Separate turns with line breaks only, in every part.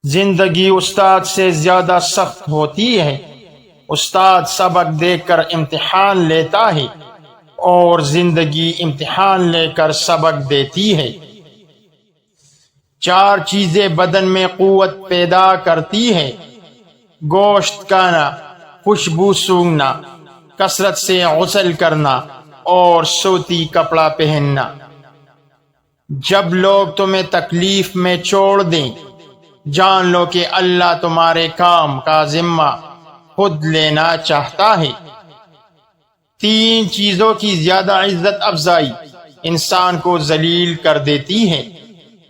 زندگی استاد سے زیادہ سخت ہوتی ہے۔ استاد سبق دے کر امتحان لیتا ہے اور زندگی امتحان لے کر سبق دیتی ہے۔ 4 چیزیں بدن میں قوت پیدا کرتی ہے: گوشت کھانا، خوشبو سونگھنا، کثرت سے غسل کرنا اور سوتی کپڑا پہننا۔ جب لوگ تمہیں تکلیف میں چھوڑ دیں، جان لو کہ اللہ تمہارے کام کا ذمہ خود لینا چاہتا ہے۔ 3 چیزوں کی زیادہ عزت افزائی انسان کو ذلیل کر دیتی ہے: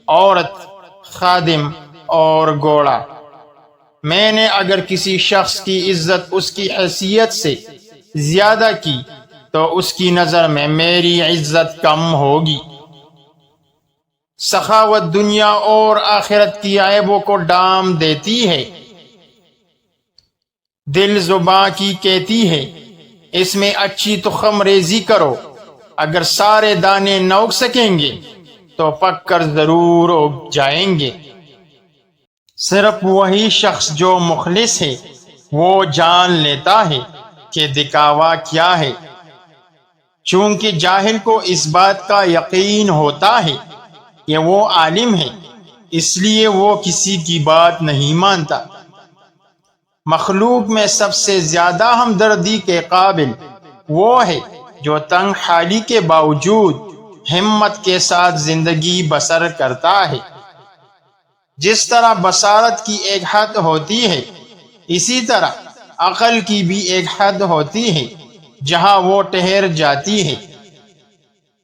عورت، خادم اور گھوڑا۔ میں نے اگر کسی شخص کی عزت اس کی حیثیت سے زیادہ کی تو اس کی نظر میں میری عزت کم ہوگی۔ سخاوت دنیا اور آخرت کی عیبوں کو ڈھانپ دیتی ہے۔ دل زباں کی کہتی ہے اس میں اچھی تخم ریزی کرو، اگر سارے دانے نہ اگ سکیں گے تو پک کر ضرور اگ جائیں گے۔ صرف وہی شخص جو مخلص ہے وہ جان لیتا ہے کہ دکھاوا کیا ہے۔ چونکہ جاہل کو اس بات کا یقین ہوتا ہے کہ وہ عالم ہے، اس لیے وہ کسی کی بات نہیں مانتا۔ مخلوق میں سب سے زیادہ ہمدردی کے قابل وہ ہے جو تنگ حالی کے باوجود ہمت کے ساتھ زندگی بسر کرتا ہے۔ جس طرح بصارت کی ایک حد ہوتی ہے، اسی طرح عقل کی بھی ایک حد ہوتی ہے جہاں وہ ٹھہر جاتی ہے۔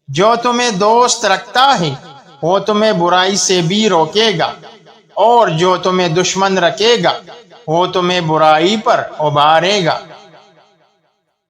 جو تمہیں دوست رکھتا ہے وہ تمہیں برائی سے بھی روکے گا، اور جو تمہیں دشمن رکھے گا وہ تمہیں برائی پر ابھارے گا۔